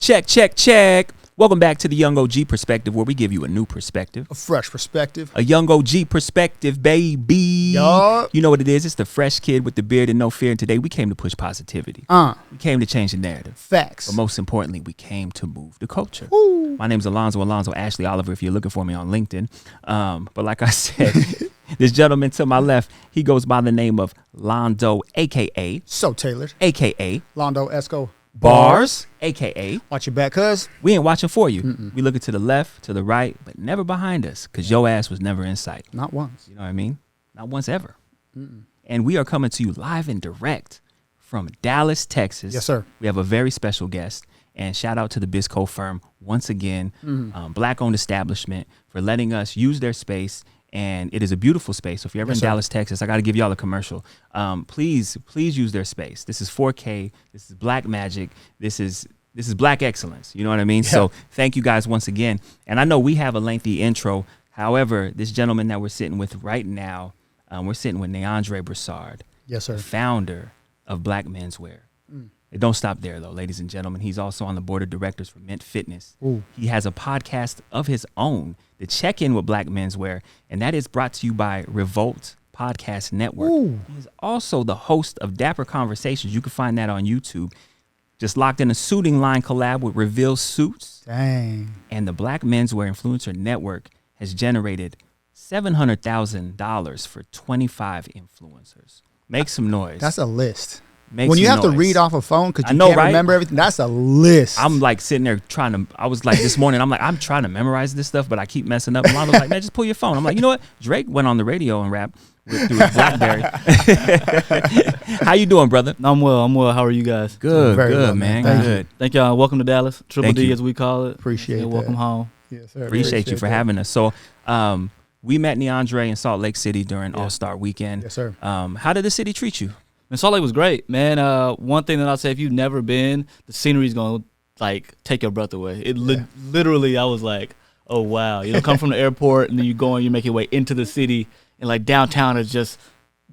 Check, check, check. Welcome back to the Young OG Perspective, where we give you a new perspective. A fresh perspective. A Young OG Perspective, baby. Yup. You know what it is. It's the fresh kid with the beard and no fear. And today we came to push positivity. We came to change the narrative. Facts. But most importantly, we came to move the culture. Woo. My name's Alonzo Ashley Oliver if you're looking for me on LinkedIn. But like I said, this gentleman to my left, he goes by the name of Londo, a.k.a. So tailored. a.k.a. Londo Esco. Bars, a.k.a. Watch your back, cuz. We ain't watching for you. We looking to the left, to the right, but never behind us because your ass was never in sight. Not once. You know what I mean? Not once ever. And we are coming to you live and direct from Dallas, Texas. Yes, sir. We have a very special guest. And shout out to the Bisco firm once again, Black-owned establishment, for letting us use their space. And it is a beautiful space. So if you're ever in Dallas, Texas, I got to give y'all a commercial. Please use their space. This is 4K. This is Black magic. This is Black excellence. You know what I mean? Yeah. So thank you guys once again. And I know we have a lengthy intro. However, this gentleman that we're sitting with right now, we're sitting with NéAndré Broussard. Yes, sir. The founder of Black Menswear. It don't stop there, though, ladies and gentlemen. He's also on the board of directors for Mint Fitness. Ooh. He has a podcast of his own, the Check-In with Black Menswear, and that is brought to you by Revolt Podcast Network. Ooh. He's also the host of Dapper Conversations. You can find that on YouTube. Just locked in a suiting line collab with Reveal Suits. Dang. And the Black Menswear Influencer Network has generated $700,000 for 25 influencers. Make some noise. That's a list. Make when you have noise. to read off a phone because you know, can't right? remember everything, that's a list. I'm like sitting there I was like this morning, I'm trying to memorize this stuff, but I keep messing up. And Lonzo's like, man, just pull your phone. I'm like, you know what? Drake went on the radio and rapped through his BlackBerry. How you doing, brother? I'm well. How are you guys? Good, Very good, well, man. man. Good. Thank y'all. Welcome to Dallas. Triple Thank D, you. as we call it. Appreciate and that. welcome home. Yes, sir. Appreciate you for having us. So we met NéAndré in Salt Lake City during All-Star Weekend. Yes, sir. How did the city treat you? And Salt Lake was great, man. One thing that I'll say, if you've never been, the scenery's going to, like, take your breath away. It literally, I was like, oh, wow. You know, come from the airport, and then you go and you make your way into the city, and, like, downtown is just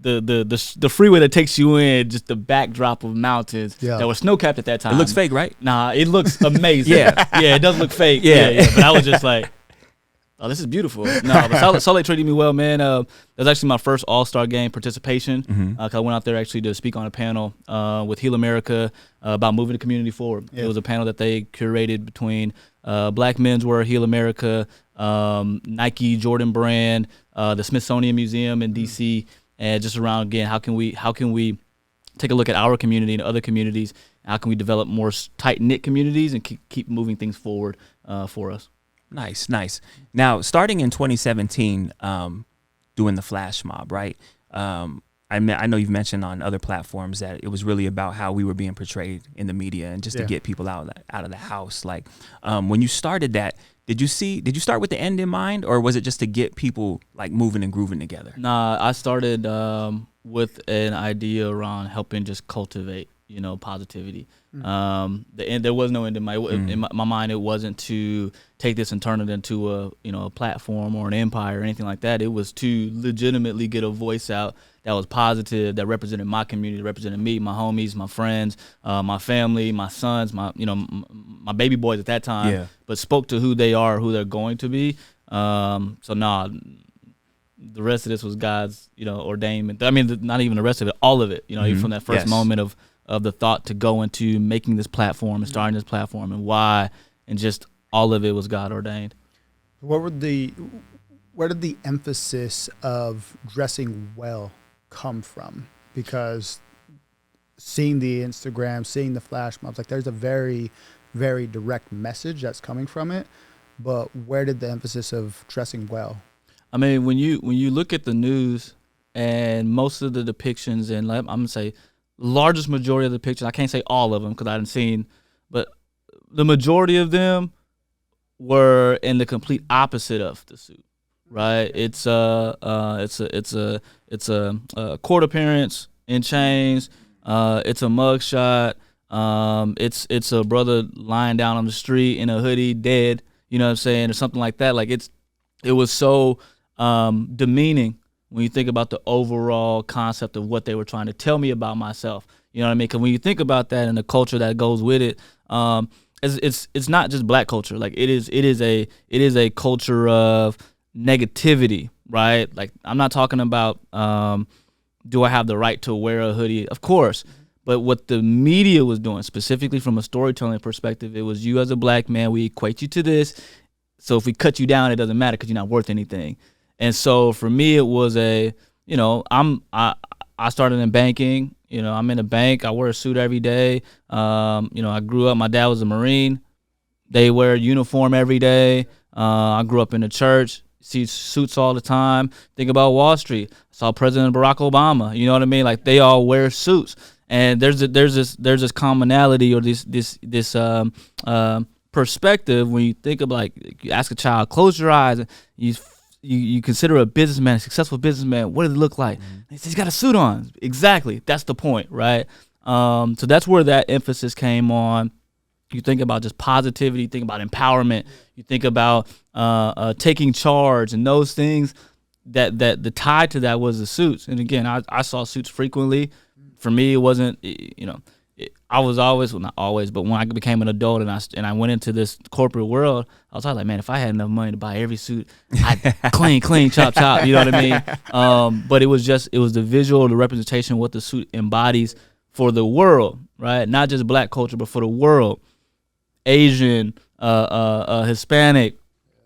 the freeway that takes you in, just the backdrop of mountains that were snow-capped at that time. It looks fake, right? Nah, it looks amazing. Yeah, it does look fake. Yeah. But I was just like, oh, this is beautiful. No, but Salt Lake treated me well, man. That was actually my first All-Star game participation. I went out there actually to speak on a panel with Heal America about moving the community forward. It was a panel that they curated between Black Menswear, Heal America, Nike, Jordan Brand, the Smithsonian Museum in D.C., and just around, again, how can we take a look at our community and other communities? How can we develop more tight-knit communities and keep moving things forward for us? Nice. Now, starting in 2017, doing the flash mob, right? I know you've mentioned on other platforms that it was really about how we were being portrayed in the media and just to get people out of the house. Like, when you started that, did you start with the end in mind, or was it just to get people like moving and grooving together? Nah, I started with an idea around helping just cultivate, positivity. There was no end in my mind. It wasn't to take this and turn it into a platform or an empire or anything like that. It was to legitimately get a voice out that was positive, that represented my community, represented me, my homies, my friends, my family, my sons, my baby boys at that time, but spoke to who they are, who they're going to be. The rest of this was God's, ordainment. I mean, not even the rest of it, all of it, even from that first moment of the thought to go into making this platform and starting this platform and why, and just all of it was God ordained. Where did the emphasis of dressing well come from? Because seeing the Instagram, seeing the flash mobs, like there's a very, very direct message that's coming from it. But where did the emphasis of dressing well? I mean, when you look at the news and most of the depictions, and I'm gonna say largest majority of the pictures, I can't say all of them because I hadn't seen, but the majority of them were in the complete opposite of the suit. Right, it's a court appearance in chains. It's a mugshot. It's a brother lying down on the street in a hoodie, dead. You know what I'm saying, or something like that. Like it was so demeaning when you think about the overall concept of what they were trying to tell me about myself. You know what I mean? Because when you think about that and the culture that goes with it, it's not just black culture. Like it is a culture of negativity, right? Like I'm not talking about do I have the right to wear a hoodie? Of course. But what the media was doing, specifically from a storytelling perspective, it was you as a black man, we equate you to this. So if we cut you down, it doesn't matter because you're not worth anything. And so for me, it was I started in banking. I'm in a bank. I wear a suit every day. I grew up. My dad was a Marine. They wear a uniform every day. I grew up in the church. See suits all the time. Think about Wall Street. I saw President Barack Obama. You know what I mean? Like they all wear suits. And there's this commonality or this perspective when you think of like you ask a child, close your eyes, and you consider a businessman, a successful businessman. What does it look like? He's got a suit on. Exactly, that's the point, right? So that's where that emphasis came on. You think about just positivity, you think about empowerment, you think about taking charge, and those things. That the tie to that was the suits. And again, I saw suits frequently. For me, it wasn't, I was always, well, not always, but when I became an adult and I went into this corporate world, I was like, man, if I had enough money to buy every suit, I'd clean, chop, you know what I mean? But it was the visual, the representation, what the suit embodies for the world, right? Not just black culture, but for the world. Asian, Hispanic,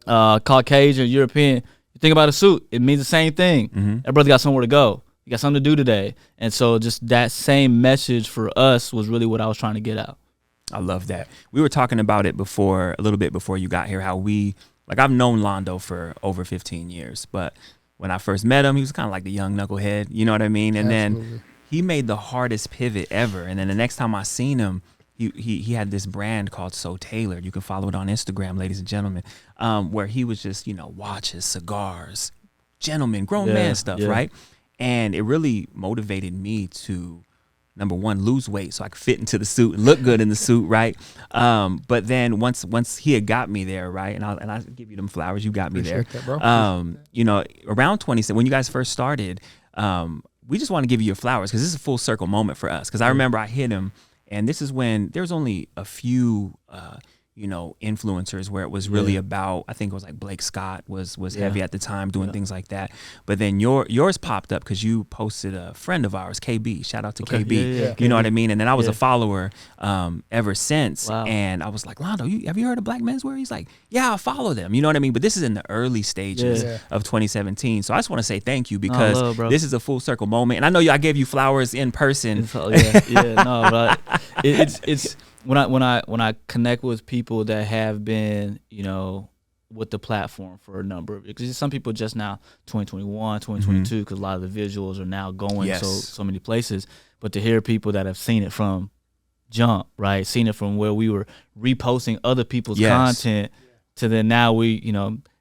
Caucasian, European. You think about a suit, it means the same thing. Everybody got somewhere to go. You got something to do today. And so just that same message for us was really what I was trying to get out. I love that. We were talking about it a little bit before you got here, how I've known Londo for over 15 years, but when I first met him, he was kind of like the young knucklehead, you know what I mean? And then he made the hardest pivot ever. And then the next time I seen him, he had this brand called So Tailored. You can follow it on Instagram, ladies and gentlemen, where he was just, watches, cigars, gentleman, grown man stuff, right? And it really motivated me to, number one, lose weight so I could fit into the suit and look good in the suit, right? But then once he had got me there, right, and I give you them flowers, you got me there. That, bro. Around 20, when you guys first started, we just want to give you your flowers because this is a full circle moment for us. Because I remember I hit him, and this is when there was only a few influencers where it was really about, I think it was like Blake Scott was heavy at the time doing things like that. But then yours popped up because you posted a friend of ours, KB. Shout out to KB. You know what I mean? And then I was a follower ever since. Wow. And I was like, Londo, have you heard of Black Menswear? He's like, yeah, I follow them. You know what I mean? But this is in the early stages of 2017. So I just want to say thank you because this is a full circle moment. And I know I gave you flowers in person. But it's when I connect with people that have been, with the platform for a number of, because some people just now 2021, 2022, because a lot of the visuals are now going so many places. But to hear people that have seen it from jump, right, seen it from where we were reposting other people's content to then now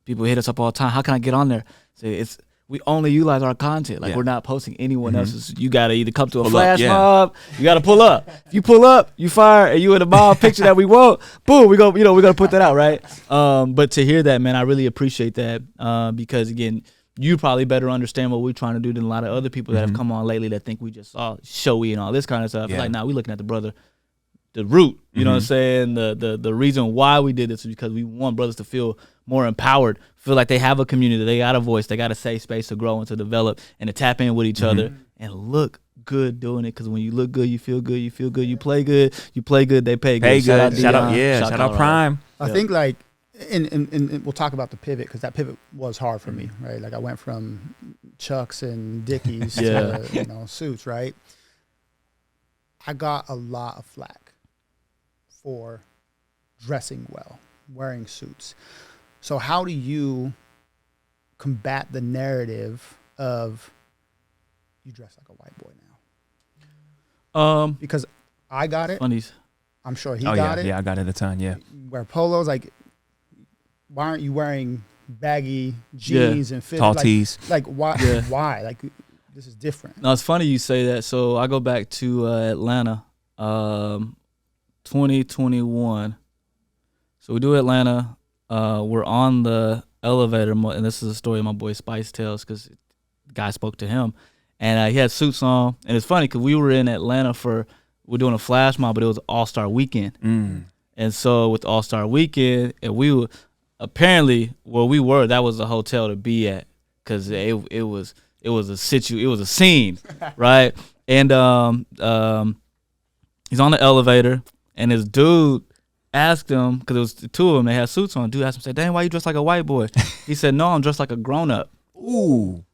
people hit us up all the time. How can I get on there? So we only utilize our content. Like we're not posting anyone else's. You gotta either come to a flash mob. You gotta pull up. If you pull up, you fire, and you in the mob picture that we want. Boom, we're gonna put that out, right? But to hear that, man, I really appreciate that because again, you probably better understand what we're trying to do than a lot of other people that have come on lately that think we just saw showy and all this kind of stuff. It's like, nah, we looking at the root. You know what I'm saying? The reason why we did this is because we want brothers to feel more empowered, feel like they have a community, they got a voice, they got a safe space to grow and to develop and to tap in with each other and look good doing it. Because when you look good, you feel good, you play good, they pay good. Shout out Prime. I think like, and we'll talk about the pivot because that pivot was hard for me, right? Like I went from Chucks and Dickies to suits, right? I got a lot of flack for dressing well, wearing suits. So how do you combat the narrative of you dress like a white boy now? Because I got it. Funnies. I'm sure he got it. Yeah, I got it a ton, yeah. Wear polos, like why aren't you wearing baggy jeans and fit tall tees? Like why? Why? Like this is different. No, it's funny you say that. So I go back to Atlanta, 2021. So we do Atlanta. We're on the elevator, and this is a story my boy Spice tells because the guy spoke to him, and he had suits on. And it's funny because we were in Atlanta we're doing a flash mob, but it was All-Star Weekend. And so with All-Star Weekend, and we were apparently where we were, that was a hotel to be at, because it was a scene, right? And he's on the elevator, and his dude asked him, because it was the two of them, they had suits on. Dude asked him, said, "Dang, why you dressed like a white boy?" He said, "No, I'm dressed like a grown up." Ooh.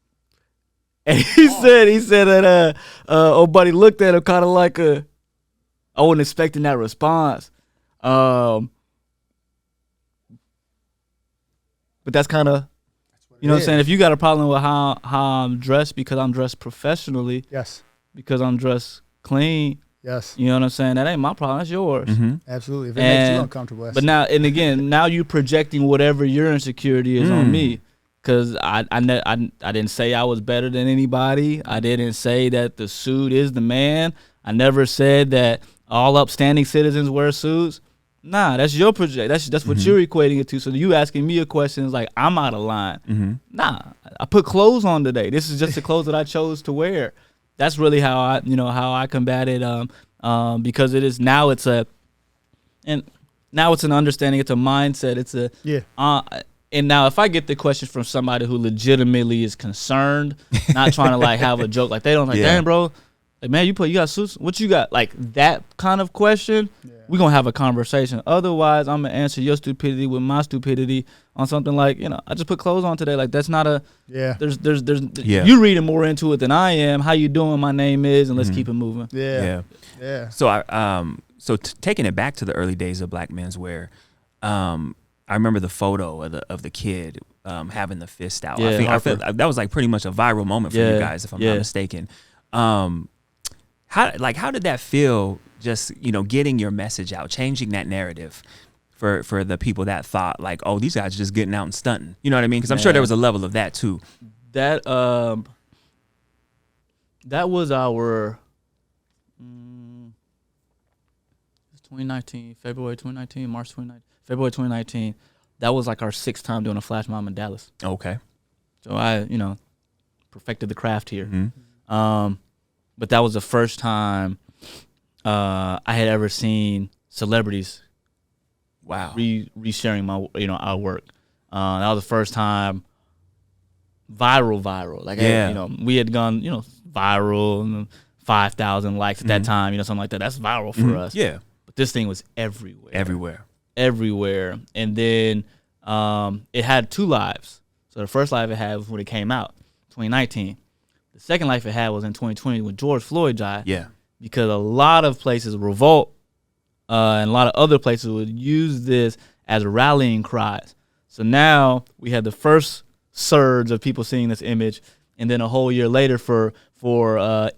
And he said that old buddy looked at him kind of like I wasn't expecting that response. But that's kind of, you know what I'm saying? If you got a problem with how I'm dressed because I'm dressed professionally, Yes. because I'm dressed clean, Yes. you know what I'm saying? That ain't my problem. That's yours. Mm-hmm. Absolutely. If it makes you uncomfortable. But now you projecting whatever your insecurity is on me. Because I didn't say I was better than anybody. I didn't say that the suit is the man. I never said that all upstanding citizens wear suits. Nah, that's your project. That's what you're equating it to. So you asking me a question is like, I'm out of line. Mm-hmm. Nah, I put clothes on today. This is just the clothes that I chose to wear. That's really how I combat it. Because it is now it's an understanding. It's a mindset. It's a and now if I get the question from somebody who legitimately is concerned, not trying to like have a joke, like they don't like, "Damn, bro, like, man, you got suits? What you got?" Like that kind of question, we're gonna have a conversation. Otherwise, I'm gonna answer your stupidity with my stupidity on something like, I just put clothes on today. Like that's not a There's you reading more into it than I am. How you doing? My name is, and let's keep it moving. Yeah. So taking it back to the early days of Black Menswear, I remember the photo of the kid having the fist out. I feel that was like pretty much a viral moment for you guys, if I'm not mistaken. How did that feel? Just getting your message out, changing that narrative for the people that thought like, oh, these guys are just getting out and stunting. You know what I mean? Because I'm sure there was a level of that too. That was our 2019, February 2019, March 2019, February 2019. That was like our 6th time doing a flash mob in Dallas. Okay. So I, perfected the craft here. Mm-hmm. But that was the first time I had ever seen celebrities resharing my our work. That was the first time viral. Like we had gone viral and 5,000 likes at that time, something like that. That's viral for us. Yeah. But this thing was everywhere. And then it had 2 lives. So the first live it had was when it came out, 2019. The second life it had was in 2020 when George Floyd died. Yeah. Because a lot of places, Revolt, and a lot of other places would use this as rallying cries. So now we had the first surge of people seeing this image, and then a whole year later for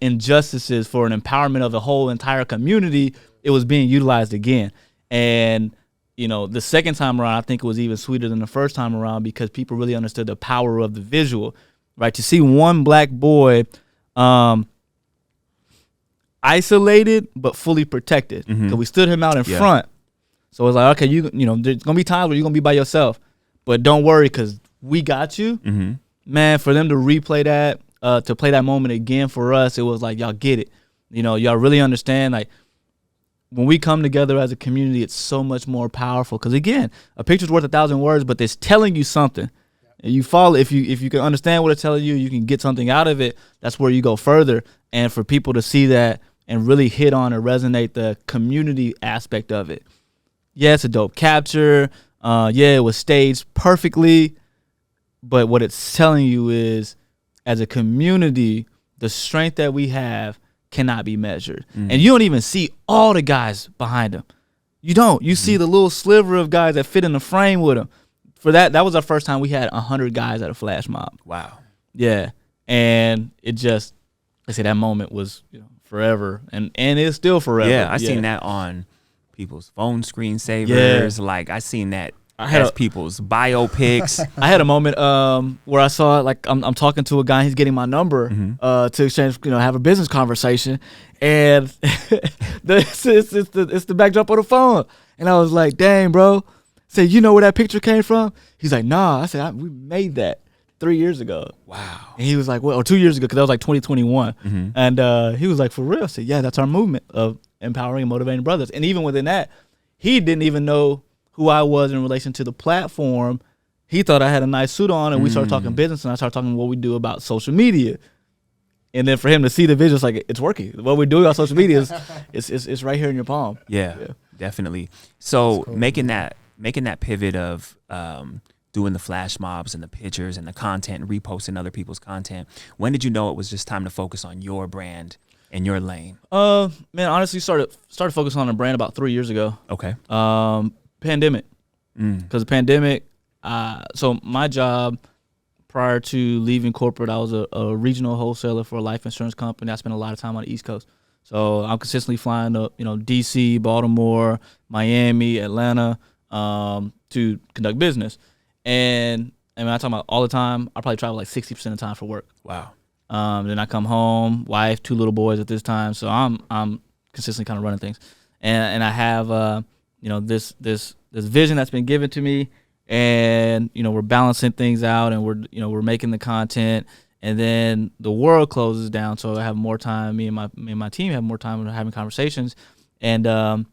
injustices, for an empowerment of the whole entire community, it was being utilized again. And the second time around, I think it was even sweeter than the first time around because people really understood the power of the visual, right? To see one black boy isolated but fully protected, because we stood him out in front. So it's like, okay, there's gonna be times where you're gonna be by yourself, but don't worry, because we got you. Man, for them to replay that, to play that moment again for us, it was like, y'all get it. Y'all really understand, like, when we come together as a community, it's so much more powerful. Because again, a picture's worth 1,000 words, but it's telling you something. And you follow, if you can understand what it's telling you, you can get something out of it. That's where you go further. And for people to see that and really hit on or resonate the community aspect of it. Yeah, it's a dope capture. It was staged perfectly. But what it's telling you is, as a community, the strength that we have cannot be measured. And you don't even see all the guys behind him. You don't. You see the little sliver of guys that fit in the frame with him. For that was our first time we had 100 guys at a flash mob. Wow. Yeah. And it just, I say that moment was forever, and it's still forever. Yeah, I seen that on people's phone screensavers. Like I seen that as people's biopics. I had a moment where I saw, like, I'm talking to a guy, he's getting my number to exchange, have a business conversation, and it's the backdrop of the phone, and I was like, dang, bro. Say, you know where that picture came from? He's like, nah. I said, we made that 3 years ago. Wow. And he was like, well, or 2 years ago, because that was like 2021. And he was like, for real? I said, yeah, that's our movement of empowering and motivating brothers. And even within that, He didn't even know who I was in relation to the platform. He thought I had a nice suit on, and we started talking business, and I started talking what we do about social media. And then for him to see the vision, it's like, it's working. What we're doing on social media is it's right here in your palm. Yeah. Definitely. So cool, making that pivot of doing the flash mobs and the pictures and the content and reposting other people's content, when did you know it was just time to focus on your brand and your lane? Man, honestly, started focusing on the brand about 3 years ago. Okay. Pandemic. Because the pandemic, so my job prior to leaving corporate, I was a regional wholesaler for a life insurance company. I spent a lot of time on the East Coast. So I'm consistently flying to, DC, Baltimore, Miami, Atlanta, to conduct business. And when I talk about all the time, I probably travel like 60% of the time for work. Wow. Then I come home, wife, 2 little boys at this time. So I'm consistently kind of running things. And I have, this vision that's been given to me, and, we're balancing things out, and we're making the content. And then the world closes down, so I have more time. Me and my team have more time having conversations. And a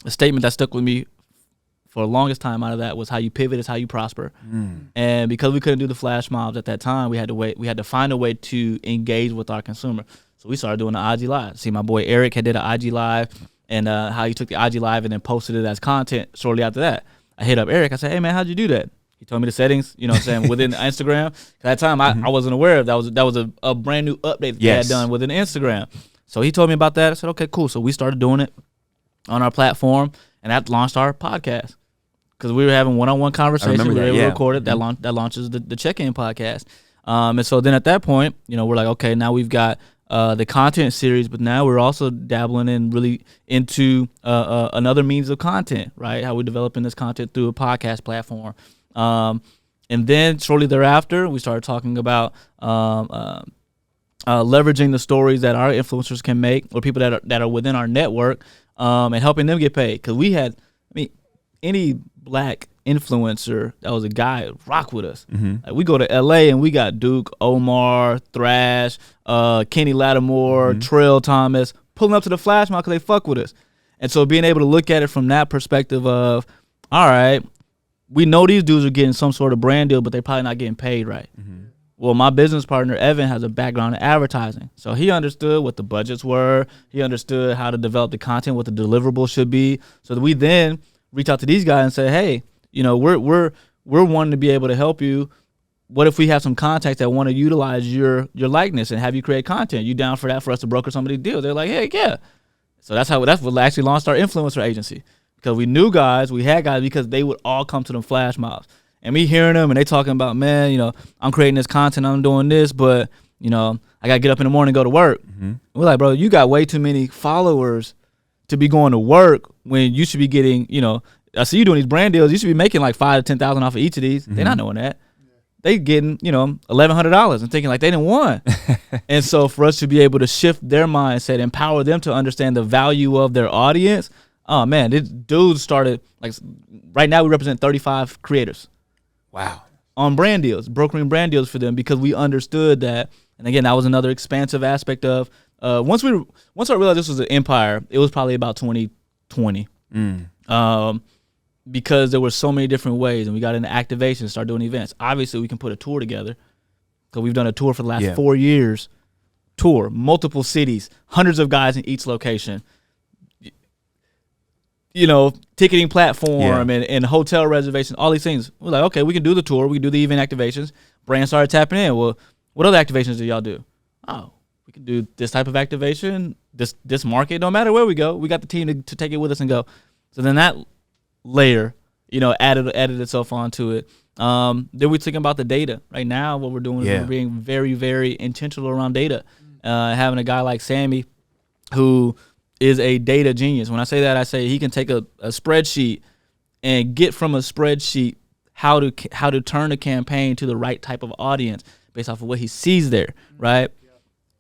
statement that stuck with me for the longest time out of that was, how you pivot is how you prosper. And because we couldn't do the flash mobs at that time, we had to find a way to engage with our consumer. So we started doing the IG Live. See, my boy Eric had did an IG Live, and how he took the IG Live and then posted it as content shortly after that. I hit up Eric. I said, hey, man, how'd you do that? He told me the settings, within Instagram. At that time, I wasn't aware of that. That was a brand new update that they had done within Instagram. So he told me about that. I said, okay, cool. So we started doing it on our platform, and that launched our podcast, because we were having one-on-one conversations. We were able to record it. That launches the check-in podcast. And so then at that point, we're like, okay, now we've got the content series, but now we're also dabbling in really into another means of content, right? How we're developing this content through a podcast platform. And then shortly thereafter, we started talking about leveraging the stories that our influencers can make, or people that are within our network, and helping them get paid. Because we had, any black influencer that was a guy rock with us. Like, we go to LA and we got Duke, Omar, Thrash, Kenny Lattimore, Trail Thomas pulling up to the flash mob because they fuck with us. And so being able to look at it from that perspective of, all right, we know these dudes are getting some sort of brand deal, but they're probably not getting paid right. Well, my business partner, Evan, has a background in advertising. So he understood what the budgets were. He understood how to develop the content, what the deliverables should be. So that we then reach out to these guys and say, hey, we're wanting to be able to help you. What if we have some contacts that want to utilize your likeness and have you create content? You down for that, for us to broker some of these deals? They're like, hey, yeah. So that's what actually launched our influencer agency. Because we had guys, because they would all come to them flash mobs. And me hearing them, and they talking about, man, I'm creating this content, I'm doing this, but, I got to get up in the morning and go to work. We're like, bro, you got way too many followers to be going to work when you should be getting, I see you doing these brand deals. You should be making like $5,000 to $10,000 off of each of these. They're not knowing that. They getting, $1,100 and thinking like they didn't won. And so for us to be able to shift their mindset, empower them to understand the value of their audience. Oh man, this dude started, like, right now we represent 35 creators. Wow. On brand deals, brokering brand deals for them, because we understood that. And again, that was another expansive aspect of, once I realized this was an empire, it was probably about 2020. Because there were so many different ways, and we got into activation, started doing events. Obviously, we can put a tour together, because we've done a tour for the last 4 years. Multiple cities, hundreds of guys in each location. Ticketing platform and hotel reservations, all these things. We're like, okay, we can do the tour, we can do the event activations. Brands started tapping in. Well, what other activations do y'all do? Oh, we can do this type of activation, this market. No matter where we go, we got the team to take it with us and go. So then that layer, added itself onto it. Then we're thinking about the data. Right now, what we're doing is we're being very, very intentional around data. Having a guy like Sammy, who is a data genius. When I say that, I say he can take a spreadsheet and get from a spreadsheet how to turn a campaign to the right type of audience based off of what he sees there, right?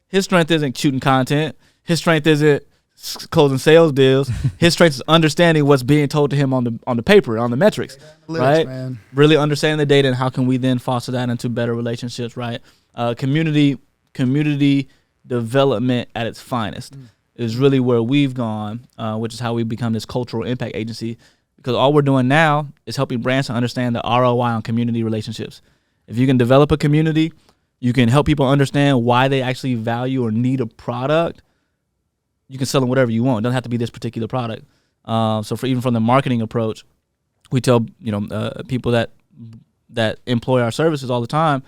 His strength isn't shooting content. His strength isn't closing sales deals. His strength is understanding what's being told to him on the paper, on the metrics, right? Man. Really understanding the data, and how can we then foster that into better relationships, right? Community development at its finest. is really where we've gone, which is how we become this cultural impact agency. Because all we're doing now is helping brands to understand the ROI on community relationships. If you can develop a community, you can help people understand why they actually value or need a product. You can sell them whatever you want. It doesn't have to be this particular product. So even from the marketing approach, we tell people that employ our services all the time,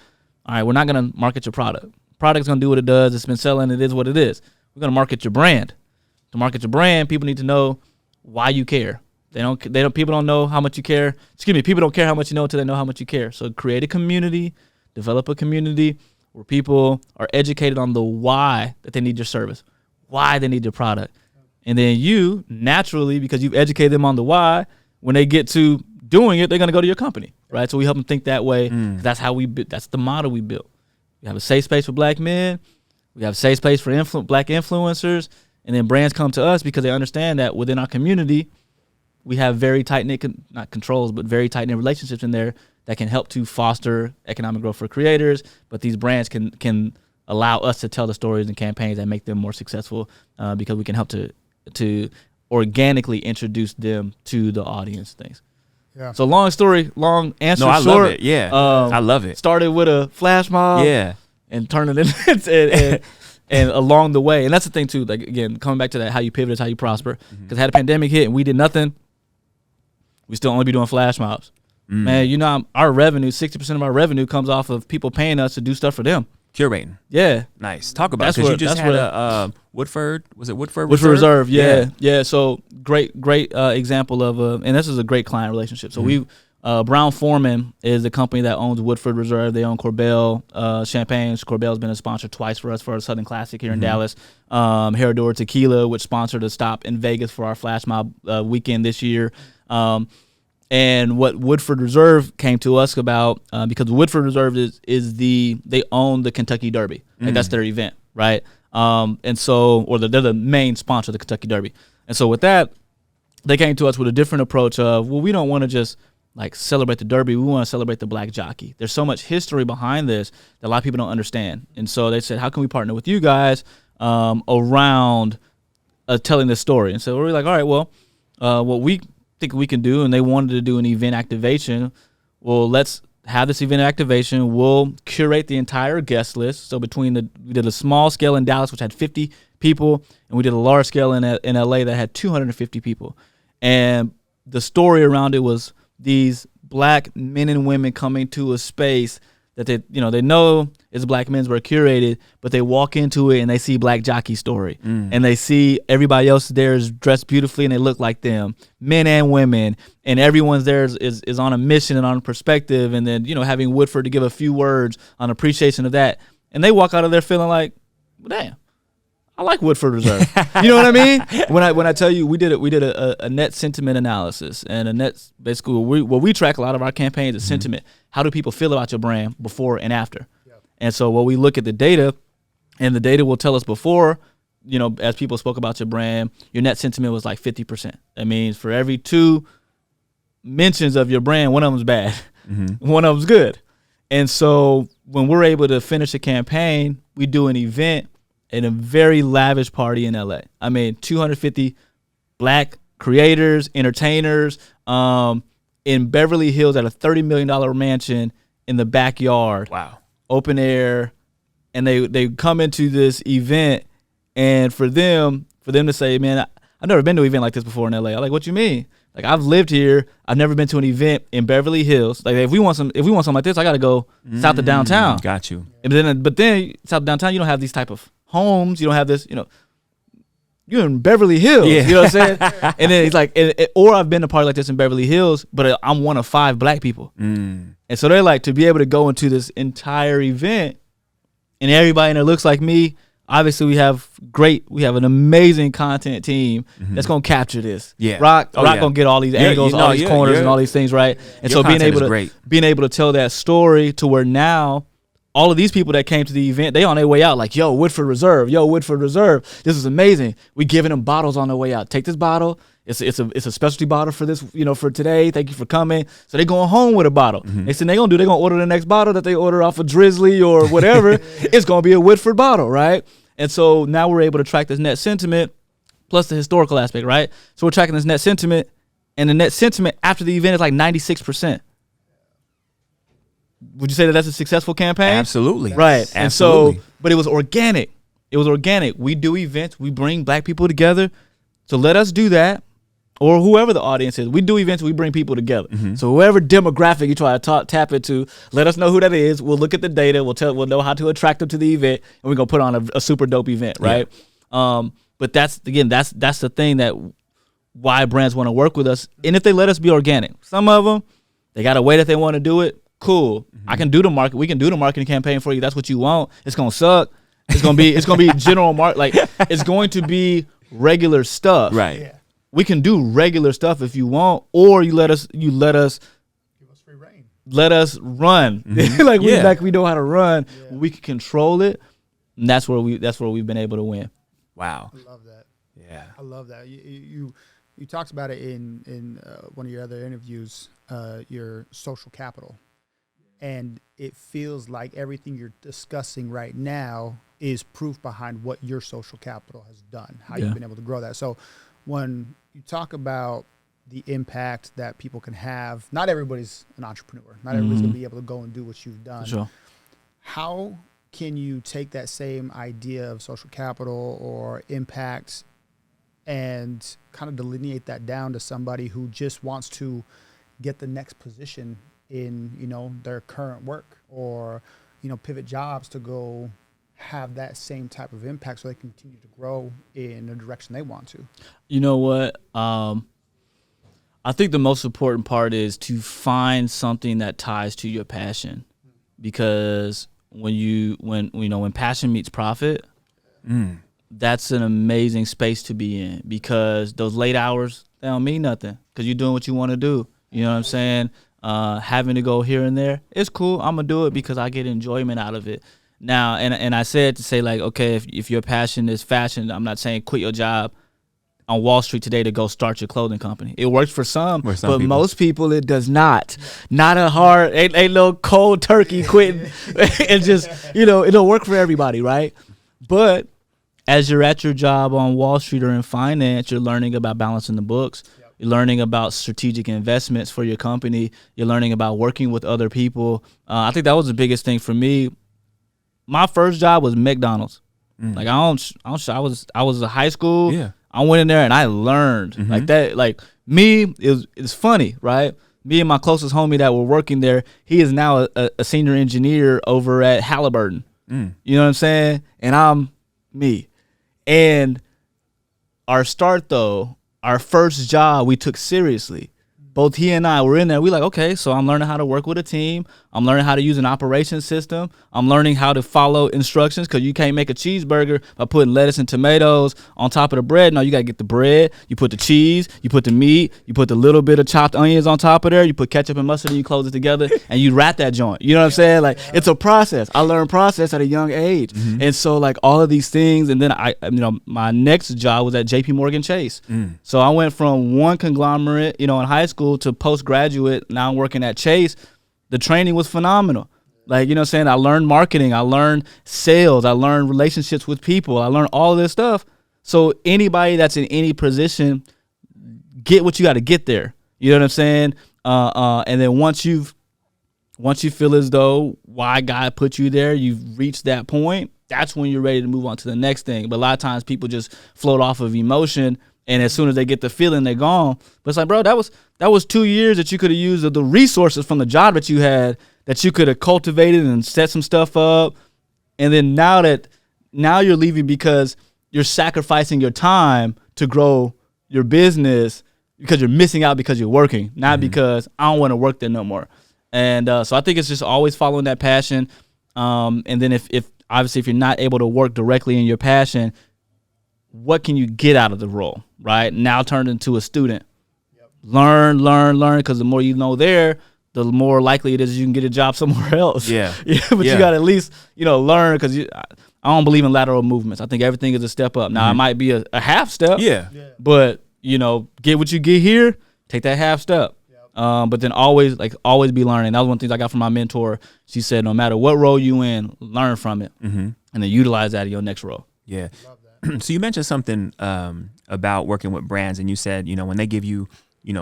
all right, we're not going to market your product. Product's going to do what it does. It's been selling. It is what it is. We're going to market your brand. To market your brand, people need to know why you care. People don't know how much you care. People don't care how much you know until they know how much you care. So create a community, develop a community where people are educated on the why that they need your service, why they need your product. And then you, naturally, because you've educated them on the why, when they get to doing it, they're going to go to your company, right? So we help them think that way. That's the model we built. We have a safe space for Black men. We have a safe space for Black influencers. And then brands come to us because they understand that within our community, we have very tight-knit, not controls, but very tight-knit relationships in there that can help to foster economic growth for creators. But these brands can allow us to tell the stories and campaigns that make them more successful because we can help to organically introduce them to the audience things. Yeah. So long answer short. Love it. Yeah, I love it. Started with a flash mob. Yeah. And turning it and along the way. And that's the thing too, like again, coming back to that, how you pivot is how you prosper. Because had a pandemic hit and we did nothing, we still only be doing flash mobs. Man, our revenue, 60% of our revenue comes off of people paying us to do stuff for them. Curating. Yeah. Nice. Talk about it. Because you just had a Woodford, was it Woodford Reserve? Woodford Reserve, yeah. So great example of, and this is a great client relationship. So Brown Forman is the company that owns Woodford Reserve. They own Corbel Champagne. Corbel's been a sponsor twice for us for our Southern Classic here in Dallas. Herrador Tequila, which sponsored a stop in Vegas for our Flash Mob weekend this year. And what Woodford Reserve came to us about, because Woodford Reserve they own the Kentucky Derby. Like that's their event, right? And so, they're the main sponsor of the Kentucky Derby. And so with that, they came to us with a different approach of, well, we don't want to just like celebrate the Derby. We want to celebrate the Black jockey. There's so much history behind this that a lot of people don't understand. And so they said, how can we partner with you guys around telling this story? And so we're like, all right, well, what we think we can do, and they wanted to do an event activation. Well, let's have this event activation. We'll curate the entire guest list. So we did a small scale in Dallas, which had 50 people, and we did a large scale in LA that had 250 people. And the story around it was these Black men and women coming to a space that they know is Black Menswear curated, but they walk into it and they see Black jockey story, and they see everybody else there is dressed beautifully and they look like them, men and women, and everyone's there is on a mission and on a perspective, and then having Woodford to give a few words on appreciation of that, and they walk out of there feeling like, well, damn, I like Woodford Reserve. You know what I mean? When I tell you we did a net sentiment analysis, and a net basically what we track a lot of our campaigns is sentiment. How do people feel about your brand before and after? Yep. And so when we look at the data, and the data will tell us before, as people spoke about your brand, your net sentiment was like 50%. That means for every 2 mentions of your brand, one of them's bad, one of them's good. And so when we're able to finish a campaign, we do an event in a very lavish party in LA. I mean, 250 Black creators, entertainers, in Beverly Hills at a $30 million mansion in the backyard. Wow. Open air. And they come into this event, and for them to say, man, I've never been to an event like this before in LA. I'm like, what you mean? Like, I've lived here. I've never been to an event in Beverly Hills. Like, if we want something like this, I got to go south of downtown. Got you. But then south of downtown, you don't have these type of homes. You don't have this, you're in Beverly Hills. Yeah. You know what I'm saying? And then he's like, or I've been to a party like this in Beverly Hills, but I'm one of 5 Black people. And so they're like, to be able to go into this entire event and everybody in there looks like me. Obviously, we have an amazing content team that's gonna capture this. Yeah, Rock gonna get all these angles, all these corners, and all these things right. And so being able to tell that story to where now all of these people that came to the event, they on their way out like, yo, Woodford Reserve, this is amazing. We giving them bottles on their way out. Take this bottle. It's a specialty bottle for this, for today. Thank you for coming. So they going home with a bottle. Next thing they're gonna order the next bottle that they order off of Drizzly or whatever. It's gonna be a Woodford bottle, right? And so now we're able to track this net sentiment plus the historical aspect, right? So we're tracking this net sentiment, and the net sentiment after the event is like 96%. Would you say that that's a successful campaign? Absolutely. Right. Absolutely. And so, but it was organic. It was organic. We do events. We bring black people together. So let us do that. Or whoever the audience is. We do events. We bring people together. So whoever demographic you try to tap into, let us know who that is. We'll look at the data. We'll know how to attract them to the event. And we're going to put on a super dope event, right? Yeah. But that's the thing that why brands want to work with us. And if they let us be organic. Some of them, they got a way that they want to do it. Cool. I can do the market. We can do the marketing campaign for you. That's what you want. It's gonna suck. It's gonna be general like it's going to be regular stuff. Right. Yeah. We can do regular stuff if you want, or you let us Give us free reign. let us run. Like we know how to run. Yeah. We can control it. And that's where we've been able to win. Wow. I love that. Yeah. I love that. You talked about it in one of your other interviews, your social capital. And it feels like everything you're discussing right now is proof behind what your social capital has done, how you've been able to grow that. So when you talk about the impact that people can have, not everybody's an entrepreneur. Not everybody's going to be able to go and do what you've done. Sure. How can you take that same idea of social capital or impact and kind of delineate that down to somebody who just wants to get the next position in, their current work, or, pivot jobs to go have that same type of impact so they continue to grow in the direction they want to? You know what? I think the most important part is to find something that ties to your passion, because when passion meets profit, that's an amazing space to be in, because those late hours, they don't mean nothing because you're doing what you want to do. You know what I'm saying? Having to go here and there, it's cool. I'm gonna do it because I get enjoyment out of it. Now, and I said to say, like, okay, if your passion is fashion, I'm not saying quit your job on Wall Street today to go start your clothing company. It works for some, but people. Most people it does not. Not a hard, ain't no cold turkey quitting. It just, it don't work for everybody, right? But as you're at your job on Wall Street or in finance, you're learning about balancing the books. You're learning about strategic investments for your company. You're learning about working with other people. I think that was the biggest thing for me. My first job was McDonald's. Like I was a high school. Yeah. I went in there and I learned like that. Like me, it's funny, right? Me and my closest homie that were working there, he is now a senior engineer over at Halliburton. You know what I'm saying? And I'm me. And our first job we took seriously. Both he and I were in there. We like, okay, so I'm learning how to work with a team. I'm learning how to use an operations system. I'm learning how to follow instructions, because you can't make a cheeseburger by putting lettuce and tomatoes on top of the bread. No, you got to get the bread. You put the cheese. You put the meat. You put the little bit of chopped onions on top of there. You put ketchup and mustard, and you close it together, and you wrap that joint. You know what I'm saying? Like, it's a process. I learned process at a young age. And so, like, all of these things. And then, my next job was at JP Morgan Chase. So I went from one conglomerate, in high school, to postgraduate. Now I'm working at Chase. The training was phenomenal. Like, you know what I'm saying? I learned marketing. I learned sales. I learned relationships with people. I learned all of this stuff. So anybody that's in any position, get what you got to get there. You know what I'm saying? And then once you feel as though why God put you there, you've reached that point, that's when you're ready to move on to the next thing. But a lot of times people just float off of emotion, and as soon as they get the feeling, they're gone. But it's like, bro, that was 2 years that you could have used of the resources from the job that you had, that you could have cultivated and set some stuff up. And then now you're leaving because you're sacrificing your time to grow your business, because you're missing out because you're working, not because I don't want to work there no more. And so I think it's just always following that passion. And then if obviously if you're not able to work directly in your passion, what can you get out of the role, right? Now turn into a student. Learn, because the more you know there, the more likely it is you can get a job somewhere else. But you got to at least, learn, because I don't believe in lateral movements. I think everything is a step up. Now, it might be a half step, but, get what you get here, take that half step. But then always be learning. That was one of the things I got from my mentor. She said, no matter what role you in, learn from it, and then utilize that in your next role. Yeah. So you mentioned something about working with brands, and you said, when they give you,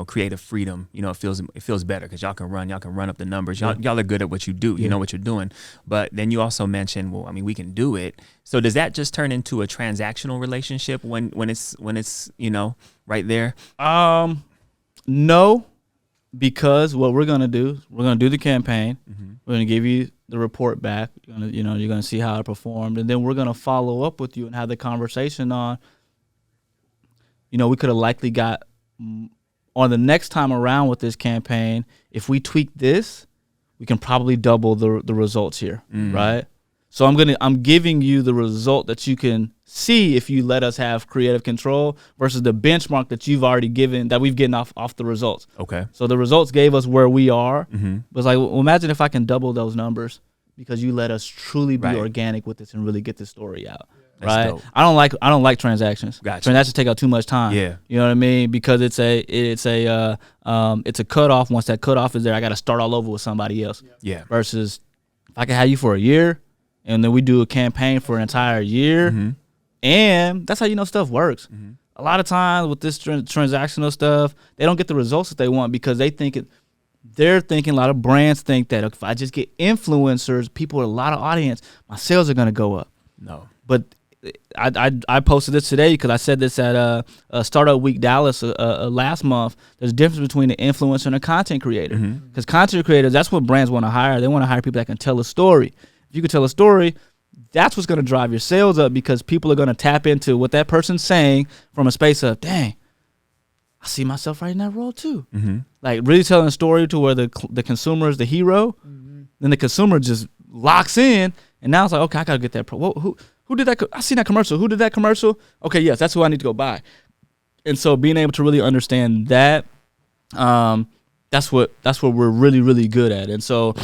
creative freedom, it feels better because y'all can run up the numbers. Y'all are good at what you do. You know what you're doing. But then you also mentioned, well, I mean, we can do it. So does that just turn into a transactional relationship when it's right there? No, because what we're gonna do, we're gonna do the campaign. Mm-hmm. We're gonna give you the report back. You're gonna see how it performed, and then we're gonna follow up with you and have the conversation on. We could have likely got on the next time around with this campaign. If we tweak this, we can probably double the results here, right? So I'm giving you the result that you can see if you let us have creative control versus the benchmark that you've already given, that we've gotten off the results. Okay. So the results gave us where we are. Mm-hmm. But it's like, well, imagine if I can double those numbers because you let us truly be organic with this and really get this story out. Right. Dope. I don't like transactions. Gotcha. Transactions take out too much time. Yeah. You know what I mean? Because it's a cutoff. Once that cutoff is there, I got to start all over with somebody else. Yeah. Versus if I can have you for a year, and then we do a campaign for an entire year, and that's how stuff works. Mm-hmm. A lot of times with this transactional stuff, they don't get the results that they want because they're thinking, a lot of brands think that if I just get influencers, people with a lot of audience, my sales are going to go up. No. But I posted this today because I said this at Startup Week Dallas last month. There's a difference between an influencer and a content creator. Because content creators, that's what brands want to hire. They want to hire people that can tell a story. If you can tell a story, that's what's going to drive your sales up because people are going to tap into what that person's saying from a space of, dang, I see myself right in that role too. Mm-hmm. Like really telling a story to where the consumer is the hero, then the consumer just locks in, and now it's like, okay, I got to get that. Who did that? I seen that commercial. Who did that commercial? Okay, yes, that's who I need to go buy. And so being able to really understand that, that's what we're really, really good at. And so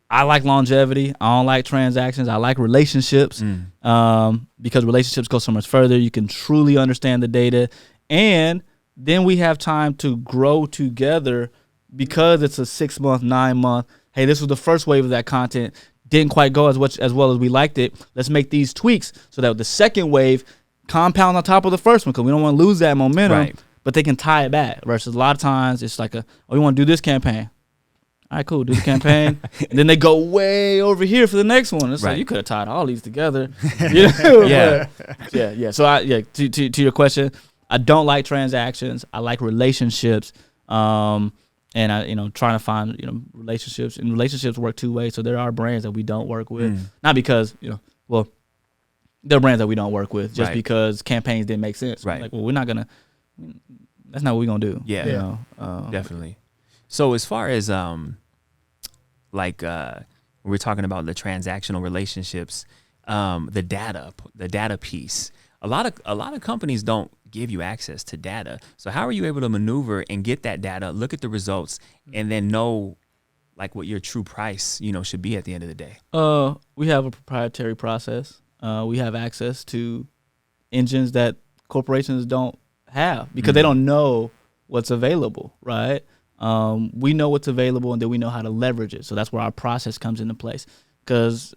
I like longevity. I don't like transactions. I like relationships because relationships go so much further. You can truly understand the data. And then we have time to grow together because it's a 6-month, 9-month. Hey, this was the first wave of that content. Didn't quite go as well as we liked it. Let's make these tweaks so that the second wave compound on top of the first one because we don't want to lose that momentum. Right. But they can tie it back. Versus a lot of times it's like we want to do this campaign. All right, cool. Do the campaign, and then they go way over here for the next one. It's like you could have tied all these together. Yeah. So to your question, I don't like transactions. I like relationships. And I, trying to find, relationships, and relationships work two ways. So there are brands that we don't work with, not because, there are brands that we don't work with just because campaigns didn't make sense. Right. Like, well, that's not what we're gonna do. Yeah. Definitely. So as far as we're talking about the transactional relationships, the data piece. A lot of companies don't give you access to data. So how are you able to maneuver and get that data, look at the results, and then know what your true price, should be at the end of the day? We have a proprietary process. We have access to engines that corporations don't have because they don't know what's available, right? We know what's available, and then we know how to leverage it. So that's where our process comes into place. Because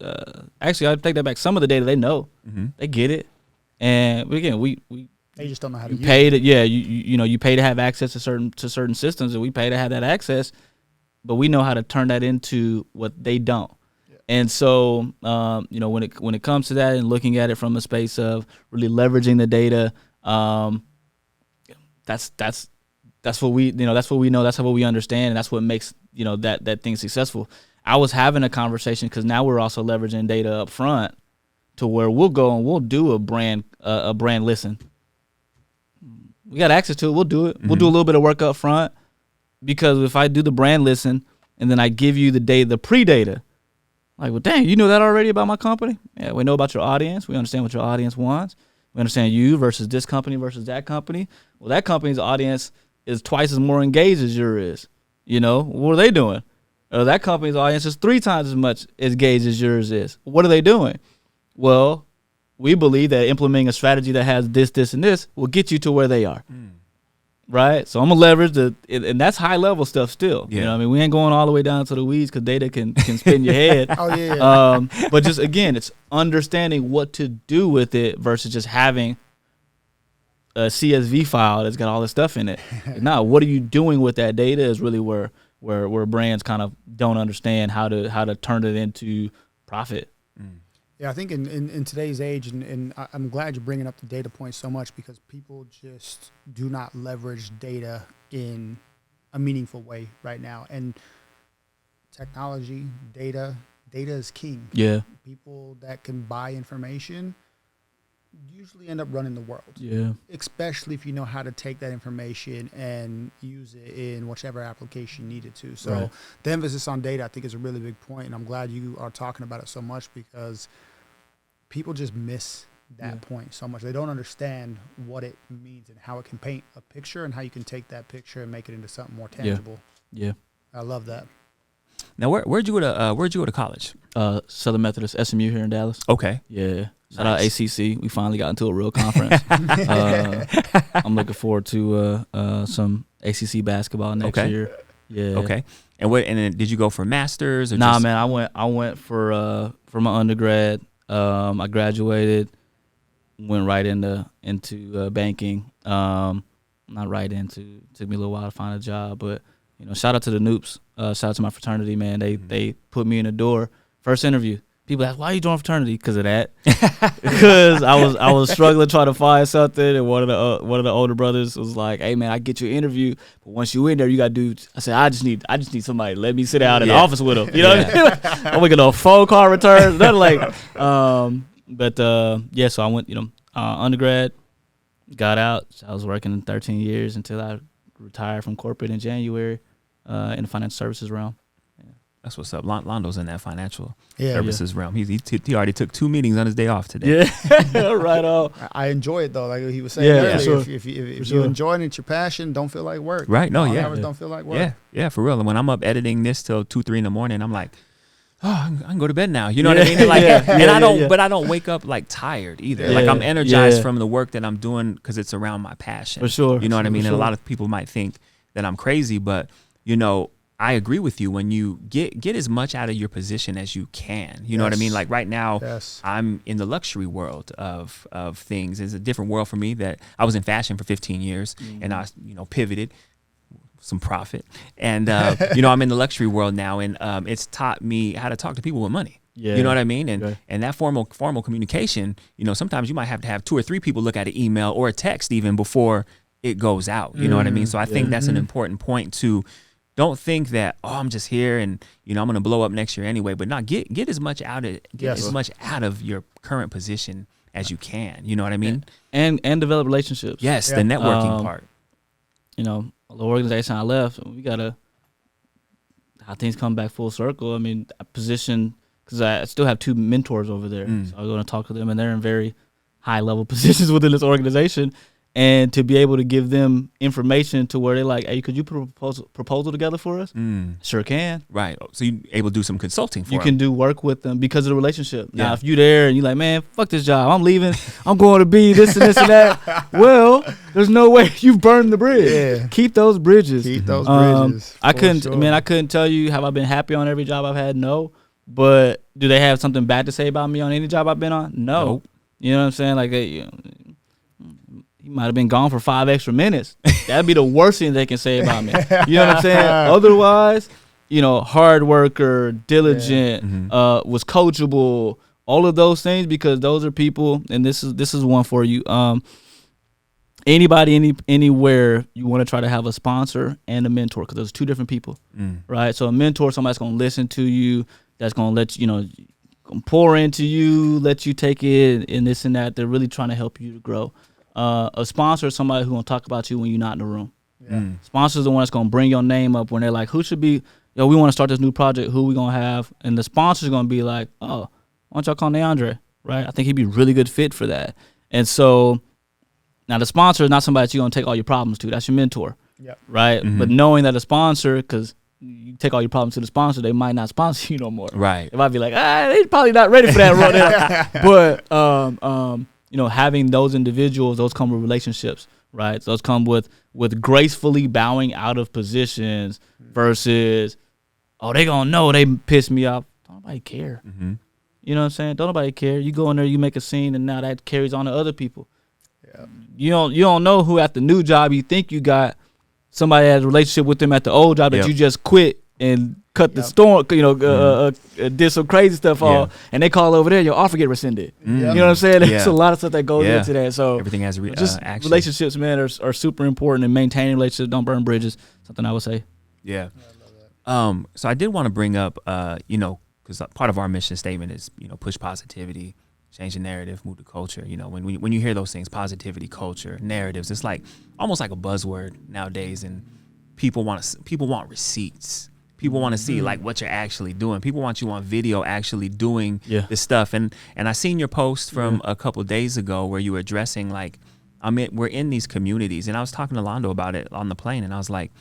actually, I take that back. Some of the data they know, they get it, and again, they just don't know how to use it. Yeah, you pay to have access to certain systems, and we pay to have that access, but we know how to turn that into what they don't. Yeah. And so, when it comes to that and looking at it from a space of really leveraging the data, that's what we know, that's what we understand, and that's what makes that thing successful. I was having a conversation because now we're also leveraging data up front to where we'll go and we'll do a brand listen. We got access to it. We'll do it. We'll do a little bit of work up front because if I do the brand listen and then I give you the pre-data, like, well, dang, you know that already about my company? Yeah, we know about your audience. We understand what your audience wants. We understand you versus this company versus that company. Well, that company's audience is twice as more engaged as yours is. What are they doing? That company's audience is 3 times as much engaged as yours is. What are they doing? Well, we believe that implementing a strategy that has this, this, and this will get you to where they are. Right? So I'm going to leverage and that's high level stuff still. Yeah. We ain't going all the way down to the weeds because data can spin your head. Oh, yeah. But just, again, it's understanding what to do with it versus just having a CSV file that's got all this stuff in it. Now, what are you doing with that data is really where brands kind of don't understand how to turn it into profit. Yeah, I think in today's age, and I'm glad you're bringing up the data point so much, because people just do not leverage data in a meaningful way right now. And technology, data is king. Yeah. People that can buy information usually end up running the world. Yeah. Especially if you know how to take that information and use it in whichever application you need it to. So Right. the emphasis on data, I think, is a really big point, and I'm glad you are talking about it so much, because people just miss that point so much. They don't understand what it means and how it can paint a picture and how you can take that picture and make it into something more tangible. Yeah. I love that. Now, where'd you go to college? Southern Methodist, SMU here in Dallas. Okay. Yeah. Shout Nice. out ACC. We finally got into a real conference. I'm looking forward to some ACC basketball next Okay. year. Yeah. Okay. And then did you go for masters or Nah, just? man. I went for my undergrad. I graduated, went right into banking. Not right into. Took me a little while to find a job, but shout out to the Noops. Shout out to my fraternity, man. They put me in the door. First interview. People ask, why are you joining fraternity? Because of that. Because I was struggling trying to find something, and one of the older brothers was like, "Hey man, I get you an interview, but once you in there, you gotta do." I said, "I just need somebody to let me sit down in the office with them." You know what I mean? I'm making no phone call returns, nothing like. So I went, undergrad, got out. I was working 13 years until I retired from corporate in January, in the financial services realm. That's what's up. Londo's in that financial Yeah. services realm. He already took 2 meetings on his day off today. Yeah, right on. I enjoy it though, like he was saying Yeah, earlier. for sure. If you sure. enjoy it, it's your passion. Don't feel like work. Right? No, Long yeah. hours don't feel like work. Yeah, for real. And when I'm up editing this till 2-3 in the morning, I'm like, oh, I can go to bed now. You know what I mean? And like, but I don't wake up like tired either. Yeah. Like I'm energized Yeah. from the work that I'm doing because it's around my passion. For sure. You know what I mean? For And a sure. lot of people might think that I'm crazy, but I agree with you. When you get as much out of your position as you can, you know what I mean? Yes. Like right now, Yes. I'm in the luxury world of things. It's a different world for me. That I was in fashion for 15 years, and I pivoted some profit, and I'm in the luxury world now, and it's taught me how to talk to people with money. Yeah. You know what I mean? And Right. and that formal communication, sometimes you might have to have 2 or 3 people look at an email or a text even before it goes out. You know what I mean? So I think that's an important point to. Don't think that I'm just here and I'm gonna blow up next year anyway. But not get as much out of your current position as you can. You know what I mean? And develop relationships. Yes, Yeah. the networking part. The organization I left, we gotta how things come back full circle. I mean, I position because I still have 2 mentors over there, so I'm going to talk to them, and they're in very high level positions within this organization. And to be able to give them information to where they're like, hey, could you put a proposal together for us? Sure can. Right. So you able to do some consulting for You them. can do work with them because of the relationship. Now, Yeah. if you there and you're like, man, fuck this job, I'm leaving, I'm going to be this and this and that. Well, there's no way you've burned the bridge. Yeah. Keep those bridges. Keep those bridges. I for couldn't, sure. man, I couldn't tell you have I been happy on every job I've had. No. But do they have something bad to say about me on any job I've been on? No. Nope. You know what I'm saying? Like, he might have been gone for 5 extra minutes. That'd be the worst thing they can say about me. You know what I'm saying? Otherwise, hard worker, diligent, was coachable, all of those things, because those are people, and this is one for you. Anybody, anywhere you want to try to have a sponsor and a mentor, because those are 2 different people, right? So a mentor, somebody's going to listen to you, that's going to let you, pour into you, let you take it, and this and that. They're really trying to help you to grow. A sponsor is somebody who's going to talk about you when you're not in the room. Yeah. Sponsor is the one that's going to bring your name up when they're like, who should be, we want to start this new project, who we going to have? And the sponsor is going to be like, oh, why don't y'all call NéAndré, right? I think he'd be a really good fit for that. And so now the sponsor is not somebody that you're going to take all your problems to. That's your mentor, Yep. right? But knowing that a sponsor, because you take all your problems to the sponsor, they might not sponsor you no more. Right. It might be like, they're probably not ready for that role. But having those individuals, those come with relationships, right? Those come with gracefully bowing out of positions versus, they gonna know they pissed me off. Don't nobody care. You know what I'm saying? Don't nobody care. You go in there, you make a scene, and now that carries on to other people. You don't know who at the new job you think you got somebody has a relationship with them at the old job that you just quit and cut the storm, did some crazy stuff off, and they call over there, your offer get rescinded. You know what I'm saying? There's a lot of stuff that goes into that. So everything has action. Relationships, man, are super important, and maintaining relationships, don't burn bridges. Something I would say. Yeah. So I did want to bring up, because part of our mission statement is, push positivity, change the narrative, move the culture. When you hear those things, positivity, culture, narratives, it's like almost like a buzzword nowadays, and people want receipts. People want to see like what you're actually doing. People want you on video actually doing this stuff. And I seen your post from a couple of days ago where you were addressing like, we're in these communities, and I was talking to Londo about it on the plane, and I was like,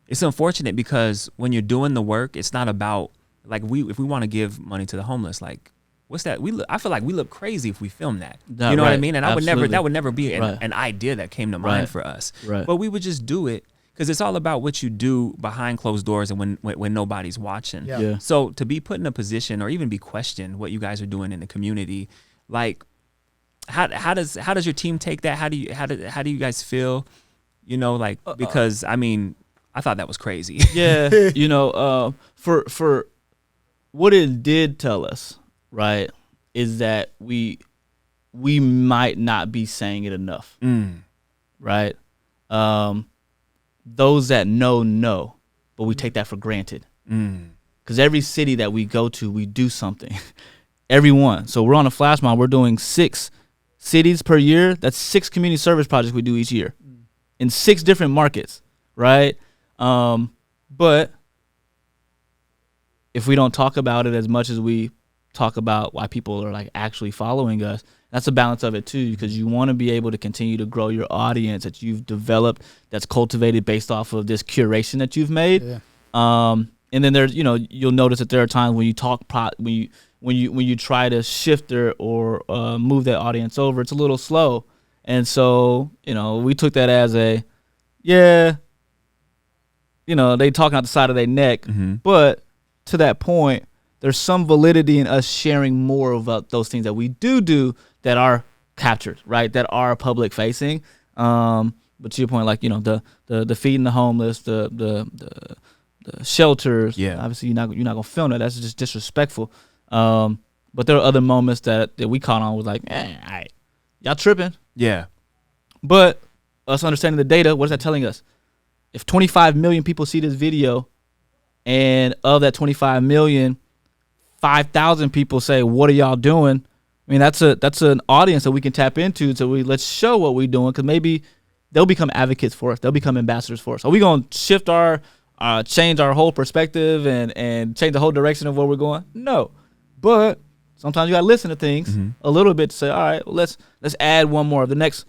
it's unfortunate because when you're doing the work, it's not about like if we want to give money to the homeless, like what's that? I feel like we look crazy if we film that. You know what I mean? And that would never be an idea that came to mind for us. Right. But we would just do it because it's all about what you do behind closed doors and when nobody's watching. Yeah. So to be put in a position or even be questioned what you guys are doing in the community, like how does your team take that? How do you guys feel? Because I thought that was crazy. Yeah. For what it did tell us, right, is that we might not be saying it enough. Right? Those that know, but we take that for granted. Because every city that we go to, we do something. Everyone. So we're on a flash mob. We're doing 6 cities per year. That's 6 community service projects we do each year in 6 different markets, right? But if we don't talk about it as much as we talk about why people are like actually following us, that's a balance of it too, because you want to be able to continue to grow your audience that you've developed, that's cultivated based off of this curation that you've made. Yeah. And then there's, you'll notice that there are times when you talk, when you try to shift or move that audience over, it's a little slow. And so, we took that as they talking out the side of their neck, but to that point, there's some validity in us sharing more about those things that we do that are captured, right? That are public facing. But to your point, like, the feeding the homeless, the shelters. Yeah. Obviously, you're not gonna film that. That's just disrespectful. But there are other moments that we caught on with like, all right, y'all tripping. Yeah. But us understanding the data, what is that telling us? If 25 million people see this video, and of that 25 million, 5,000 people say, "What are y'all doing?" I mean, that's an audience that we can tap into. So let's show what we're doing, because maybe they'll become advocates for us. They'll become ambassadors for us. Are we gonna shift change our whole perspective and change the whole direction of where we're going? No, but sometimes you gotta listen to things a little bit to say, all right, well, let's add one more of the next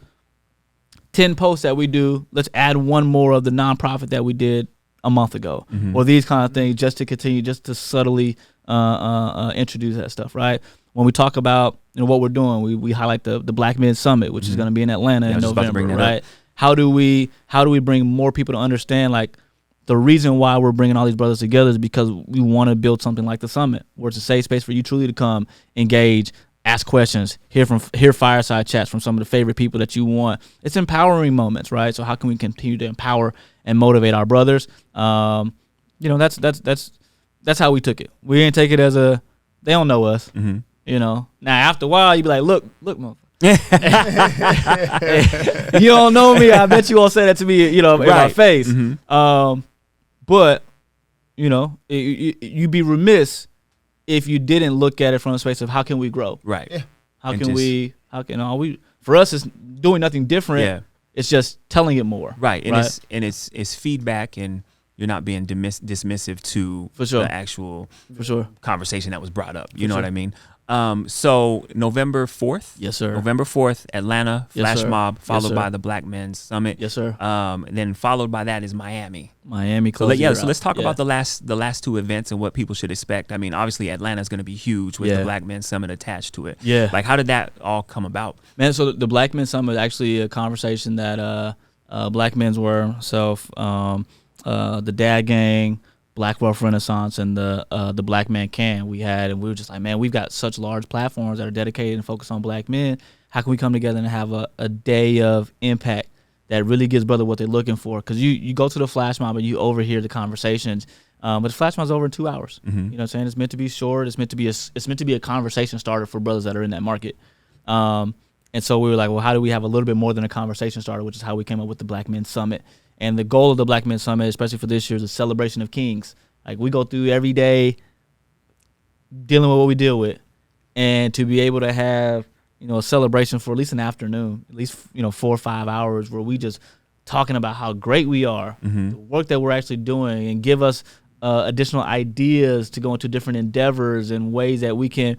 10 posts that we do. Let's add one more of the nonprofit that we did a month ago, or these kind of things, just to continue, just to subtly introduce that stuff, right? When we talk about what we're doing, we highlight the Black Men's Summit, which is going to be in Atlanta in November, right? How do we bring more people to understand, like, the reason why we're bringing all these brothers together is because we want to build something like the Summit, where it's a safe space for you truly to come, engage, ask questions, hear fireside chats from some of the favorite people that you want. It's empowering moments, right? So how can we continue to empower and motivate our brothers? That's how we took it. We didn't take it as they don't know us. Now after a while you be like, look, motherfucker. You don't know me. I bet you won't say that to me, in my face. But you'd be remiss if you didn't look at it from a space of how can we grow? Right. Yeah. For us, it's doing nothing different. Yeah. It's just telling it more. Right. And it's feedback, and you're not being dismissive to the actual conversation that was brought up. You know what I mean? So November 4th. Yes, sir. November 4th, Atlanta, Flash Mob, followed by the Black Men's Summit. Yes, sir. And then followed by that is Miami. So let's talk about the last 2 events and what people should expect. I mean, obviously Atlanta is going to be huge with the Black Men's Summit attached to it. Yeah. Like, how did that all come about? Man, so the Black Men's Summit is actually a conversation that Black Menswear, the Dad Gang, Black Wealth Renaissance and the Black Man Can we had, and we were just like, man, we've got such large platforms that are dedicated and focused on Black men. How can we come together and have a day of impact that really gives brother what they're looking for? Because you go to the flash mob and you overhear the conversations, but the flash mob's over in 2 hours. You know what I'm saying? It's meant to be short. It's meant to be a conversation starter for brothers that are in that market. And so we were like, well, how do we have a little bit more than a conversation starter, which is how we came up with the Black Men Summit. And the goal of the Black Men Summit, especially for this year, is a celebration of kings. Like, we go through every day dealing with what we deal with. And to be able to have, a celebration for at least an afternoon, at least, 4 or 5 hours where we just talking about how great we are, the work that we're actually doing, and give us additional ideas to go into different endeavors and ways that we can,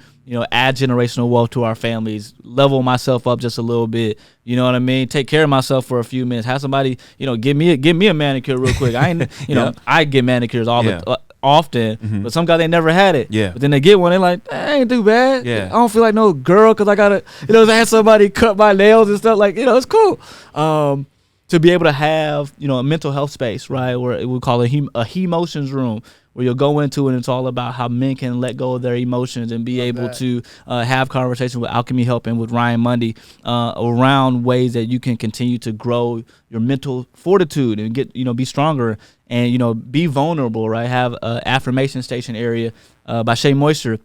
add generational wealth to our families, level myself up just a little bit, you know what I mean? Take care of myself for a few minutes. Have somebody, give me a manicure real quick. I ain't, I get manicures often, but some guys, they never had it. But then they get one, they're like, that ain't too bad. I don't feel like no girl because I gotta, I had somebody cut my nails and stuff. Like, it's cool. To be able to have, a mental health space, right, where we call it a he-motions room, where you'll go into and it's all about how men can let go of their emotions and be able to have conversations with Alchemy Help and with Ryan Mundy around ways that you can continue to grow your mental fortitude and get, be stronger and, be vulnerable, right? Have an affirmation station area by Shea Moisture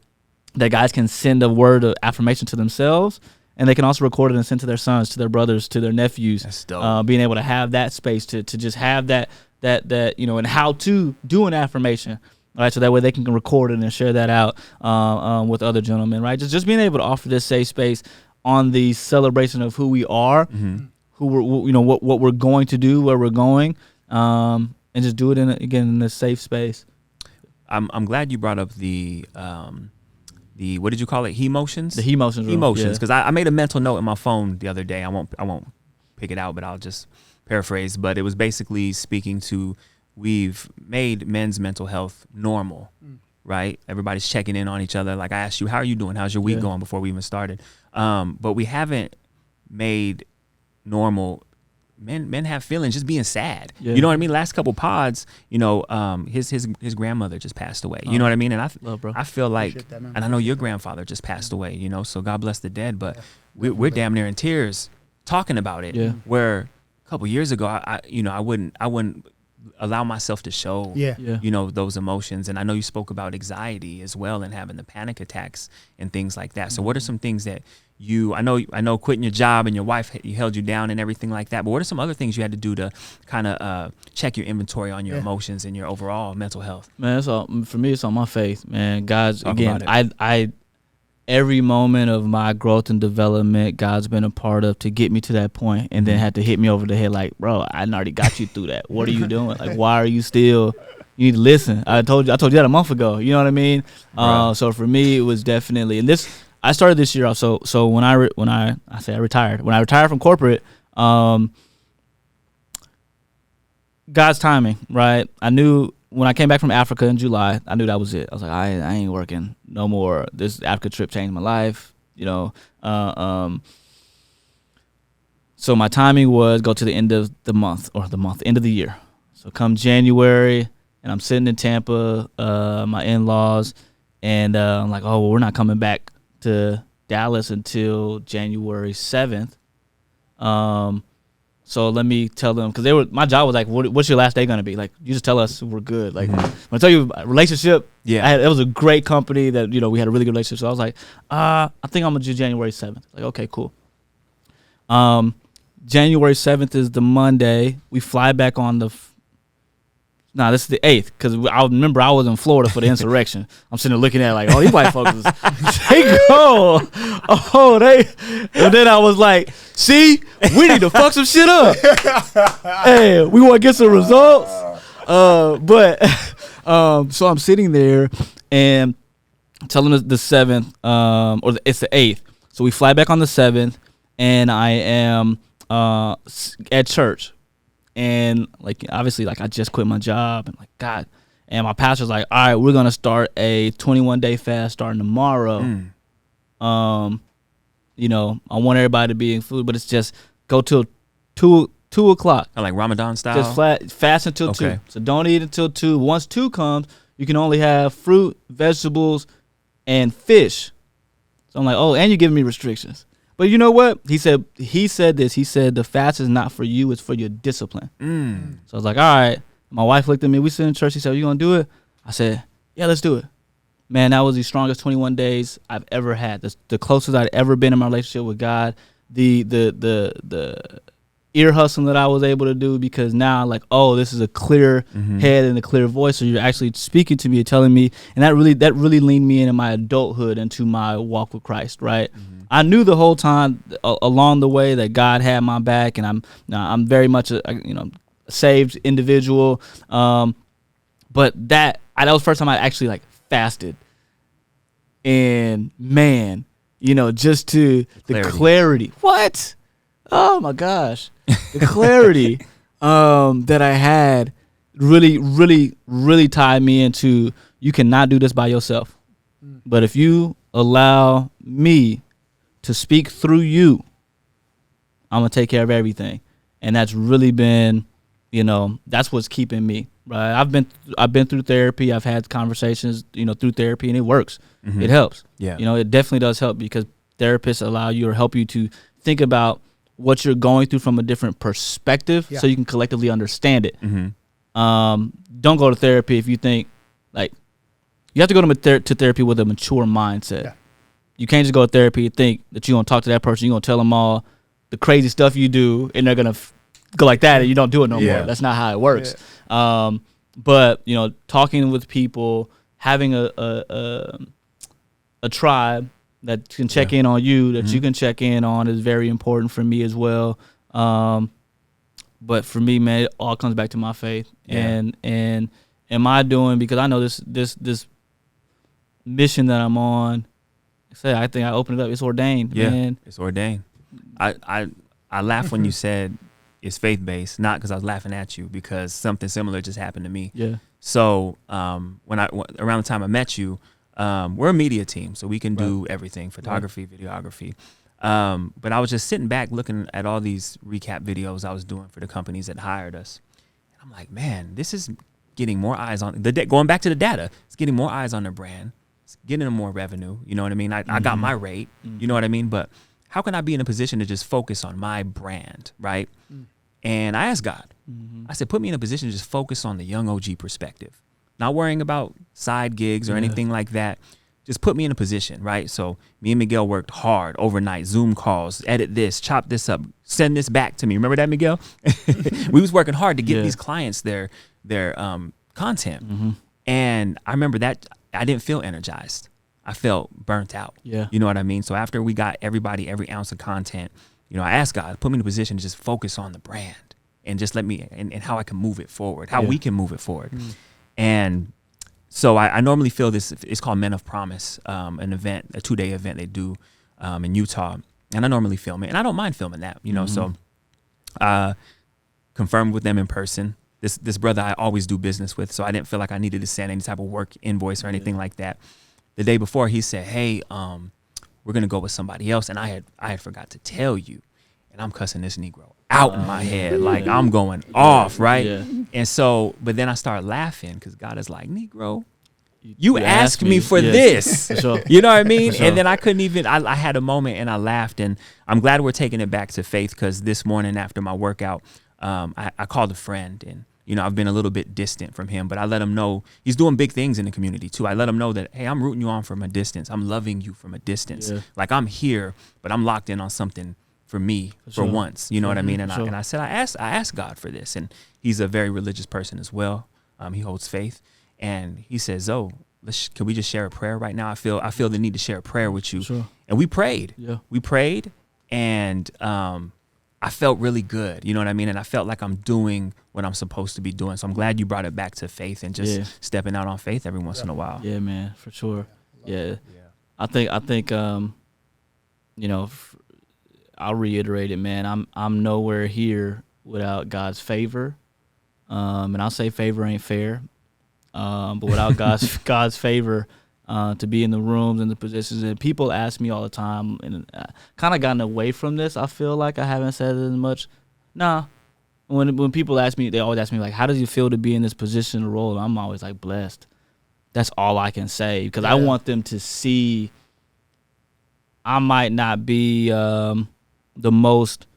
that guys can send a word of affirmation to themselves. And they can also record it and send to their sons, to their brothers, to their nephews. That's dope. Being able to have that space to just have that and how to do an affirmation, right? So that way they can record it and share that out with other gentlemen, right? Just being able to offer this safe space on the celebration of who we are, who we're, what we're going to do, where we're going, and just do it in a safe space. I'm glad you brought up the what did you call it? He-motions? The he-motions. He-motions, because I made a mental note in my phone the other day. I won't pick it out, but I'll just paraphrase. But it was basically speaking to, we've made men's mental health normal, right? Everybody's checking in on each other. Like, I asked you, how are you doing? How's your week going before we even started? But we haven't made normal. Men have feelings, just being sad. You know what I mean? Last couple pods, his grandmother just passed away. You know what I mean? And I feel like, and I know your grandfather just passed away. So God bless the dead. But we're damn near in tears talking about it. Where a couple years ago, I wouldn't allow myself to show those emotions. And I know you spoke about anxiety as well and having the panic attacks and things like that. So what are some things that I know quitting your job and your wife held you down and everything like that, but what are some other things you had to do to kind of check your inventory on your emotions and your overall mental health? Man, for me, it's on my faith, man. God's, again, I every moment of my growth and development, God's been a part of to get me to that point, and then had to hit me over the head like, bro, I already got you through that. What are you doing? Like, why are you still? You need to listen. I told you that a month ago. You know what I mean? So for me, it was definitely, and this. I started this year off. So when I retired. When I retired from corporate, God's timing, right? I knew when I came back from Africa in July, I knew that was it. I was like, I ain't working no more. This Africa trip changed my life, So my timing was go to the end of the month, end of the year. So come January, and I'm sitting in Tampa, my in-laws, and I'm like, oh, well, we're not coming back to Dallas until January 7th. So let me tell them, because my job was like, what's your last day going to be? Like, you just tell us we're good. Like, when I tell you relationship, it was a great company that, we had a really good relationship. So I was like, I think I'm going to do January 7th. Like, okay, cool. January 7th is the Monday. We fly back on this is the 8th, because I remember I was in Florida for the insurrection. I'm sitting there looking at it like, oh, these white folks, they go. And then I was like, see, we need to fuck some shit up. Hey, we want to get some results. So I'm sitting there and telling us the 7th, it's the 8th. So we fly back on the 7th, and I am at church. And obviously I just quit my job, and God, and my pastor's like, all right, we're gonna start a 21-day fast starting tomorrow. I want everybody to be in food, but it's just go till 2 2 o'clock. Like Ramadan style? Just fast until 2. So don't eat until 2. Once 2 comes, you can only have fruit, vegetables, and fish. So I'm like, oh, and you're giving me restrictions. But you know what? He said this. He said the fast is not for you, it's for your discipline. So I was like, all right. My wife looked at me. We sit in church. She said, are you going to do it? I said, yeah, let's do it. Man, that was the strongest 21 days I've ever had. The closest I'd ever been in my relationship with God. The ear hustling that I was able to do, because now, like, oh, this is a clear head and a clear voice. So you're actually speaking to me and telling me, and that really leaned me into my adulthood, into my walk with Christ, right? I knew the whole time along the way that God had my back, and I'm very much a saved individual. But that was the first time I actually like fasted, and man, just to the clarity. What? Oh my gosh, the clarity that I had really tied me into, you cannot do this by yourself. But if you allow me to speak through you, I'm gonna take care of everything. And that's really been, that's what's keeping me, right? I've been through therapy. I've had conversations, through therapy, and it works. It helps. Yeah. It definitely does help, because therapists allow you or help you to think about what you're going through from a different perspective, so you can collectively understand it. Don't go to therapy if you think, like, you have to go to therapy with a mature mindset. Yeah. You can't just go to therapy and think that you're going to talk to that person, you're going to tell them all the crazy stuff you do, and they're going to go like that, and you don't do it no more. That's not how it works. Yeah. But, talking with people, having a tribe that can check in on you, that you can check in on, is very important for me as well. But for me, man, it all comes back to my faith. And am I doing, because I know this mission that I'm on, I think I opened it up, it's ordained. Yeah, man. It's ordained. I laughed when you said it's faith-based, not because I was laughing at you, because something similar just happened to me. Yeah. So around the time I met you, we're a media team, so we can do everything, photography, videography. But I was just sitting back looking at all these recap videos I was doing for the companies that hired us. And I'm like, man, this is getting more eyes on going back to the data. It's getting more eyes on their brand. It's getting them more revenue. You know what I mean? I got my rate. You know what I mean? But how can I be in a position to just focus on my brand, right? And I asked God. I said, put me in a position to just focus on the young OG perspective. Not worrying about side gigs or anything like that. Just put me in a position, right? So me and Miguel worked hard overnight, Zoom calls, edit this, chop this up, send this back to me. Remember that, Miguel? We was working hard to get these clients their content. And I remember that I didn't feel energized. I felt burnt out. Yeah. You know what I mean? So after we got everybody every ounce of content, I asked God, put me in a position to just focus on the brand and just let me, and how I can move it forward, how we can move it forward. And so I normally feel this, it's called Men of Promise, an event, a 2-day event they do in Utah. And I normally film it, and I don't mind filming that, so confirmed with them in person. This brother I always do business with, so I didn't feel like I needed to send any type of work invoice or anything like that. The day before, he said, hey, we're going to go with somebody else, and I had forgot to tell you. And I'm cussing this Negro out in my head, like I'm going off, right? Yeah. And so, but then I start laughing, because God is like, Negro, you asked me for this. For sure. You know what I mean? Sure. And then I couldn't even, I had a moment and I laughed, and I'm glad we're taking it back to faith, because this morning after my workout, I called a friend, and I've been a little bit distant from him, but I let him know he's doing big things in the community too. I let him know that, hey, I'm rooting you on from a distance. I'm loving you from a distance. Yeah. Like, I'm here, but I'm locked in on something for me for once. You know what I mean? And I said, I asked God for this, and he's a very religious person as well. He holds faith, and he says, Zoe, can we just share a prayer right now? I feel the need to share a prayer with you. Sure. And we prayed. Yeah. We prayed, and I felt really good. You know what I mean? And I felt like I'm doing what I'm supposed to be doing. So I'm glad you brought it back to faith and just stepping out on faith every once in a while. Yeah, man, for sure. Yeah. I think I'll reiterate it, man. I'm nowhere here without God's favor. And I'll say favor ain't fair. But without God's favor, to be in the rooms and the positions, and people ask me all the time, and I kind of gotten away from this. I feel like I haven't said it as much. Nah, When people ask me, they always ask me like, how does it feel to be in this position or role? I'm always like, blessed. That's all I can say, because I want them to see I might not be the most,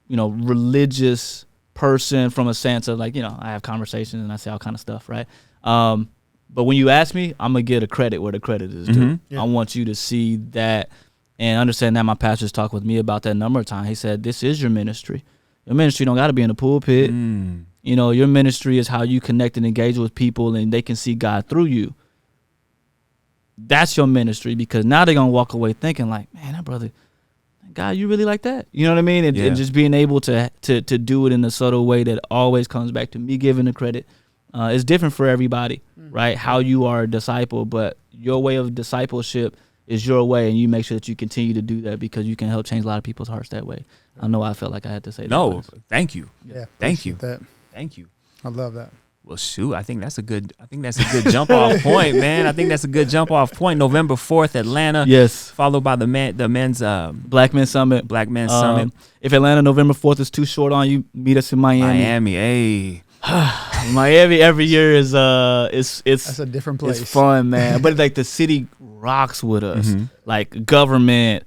religious person from a sense of like, I have conversations and I say all kind of stuff, right? But when you ask me, I'm going to get a credit where the credit is due. I want you to see that and understand that. My pastor's talked with me about that a number of times. He said, this is your ministry. Your ministry don't got to be in the pulpit. Your ministry is how you connect and engage with people and they can see God through you. That's your ministry, because now they're going to walk away thinking like, man, that brother, God, you really like that? You know what I mean? And just being able to do it in a subtle way that always comes back to me giving the credit. It's different for everybody, right? How you are a disciple, but your way of discipleship is your way, and you make sure that you continue to do that because you can help change a lot of people's hearts that way. I know I felt like I had to say that. No, thank you. Yeah, thank you. That. Thank you. I love that. Well, shoot, I think that's a good jump off point, man. I think that's a good jump off point. November 4th, Atlanta. Yes. Followed by the men's Black Men's Summit. Black Men's Summit. If Atlanta November 4th is too short on you, meet us in Miami. Hey. Miami every year is that's a different place. It's fun, man. But like the city rocks with us. Like government,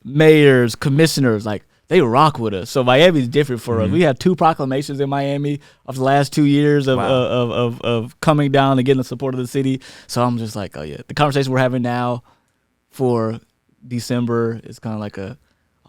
mayors, commissioners, like they rock with us. So Miami's different for us. We have 2 proclamations in Miami of the last 2 years of coming down and getting the support of the city. So I'm just like, oh yeah, the conversation we're having now for December is kind of like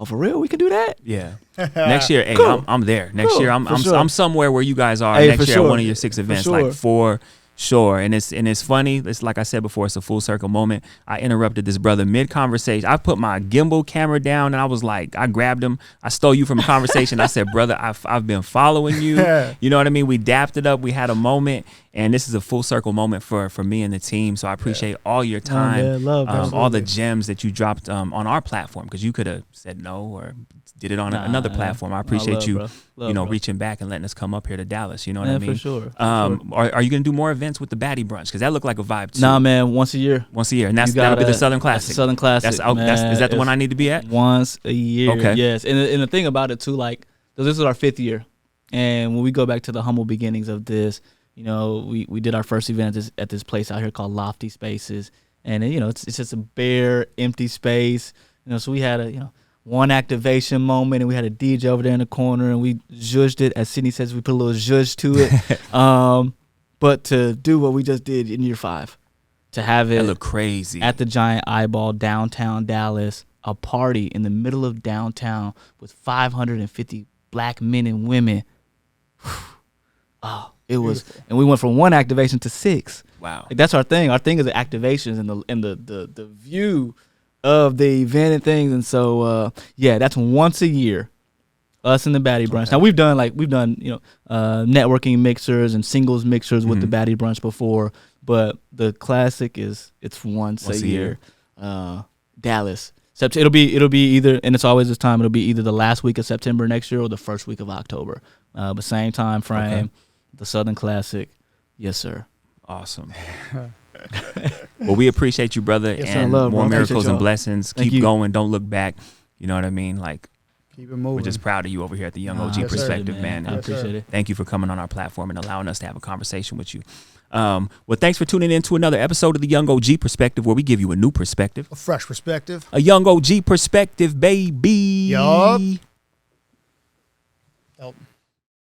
for real, we can do that? Yeah. Next year, hey, Cool. I'm there. Next year, I'm sure. I'm somewhere where you guys are. Hey, next year sure. at one of your 6 events, like for sure. And it's funny. It's like I said before, it's a full circle moment. I interrupted this brother mid conversation. I put my gimbal camera down and I was like, I grabbed him. I stole you from a conversation. I said, brother, I've been following you. You know what I mean? We dapped it up. We had a moment. And this is a full circle moment for me and the team. So I appreciate all your time, all the gems that you dropped on our platform, because you could have said no or did it on another platform. I appreciate you, reaching back and letting us come up here to Dallas. You know what I mean? For sure. Are you going to do more events with the Baddie Brunch? Because that looked like a vibe too. Nah, man, once a year. And that'll be the Southern Classic. Southern Classic. Is that the one I need to be at? Once a year. Okay. Yes. And the thing about it too, like, this is our 5th year. And when we go back to the humble beginnings of this, we did our first event at this place out here called Lofty Spaces. And it's just a bare, empty space. So we had a, one activation moment, and we had a DJ over there in the corner, and we zhuzhed it. As Sydney says, we put a little zhuzh to it. But to do what we just did in year 5, to have it look crazy at the Giant Eyeball, downtown Dallas, a party in the middle of downtown with 550 black men and women. It was, and we went from 1 activation to 6. Wow. Like, that's our thing. Our thing is the activations and the view of the event and things. And so, that's once a year, us and the Baddie Brunch. Now we've done networking mixers and singles mixers with the Baddie Brunch before, but the classic it's once a year. Dallas. It'll be either, and it's always this time, it'll be either the last week of September next year or the first week of October. But same time frame, the Southern Classic. Yes, sir. Awesome. Well, we appreciate you, brother, and more miracles and blessings. Keep going. Don't look back. You know what I mean? Like, keep it moving. We're just proud of you over here at the Young OG Perspective, man. I appreciate it. Thank you for coming on our platform and allowing us to have a conversation with you. Well, thanks for tuning in to another episode of the Young OG Perspective, where we give you a new perspective. A fresh perspective. A Young OG Perspective, baby. Yup.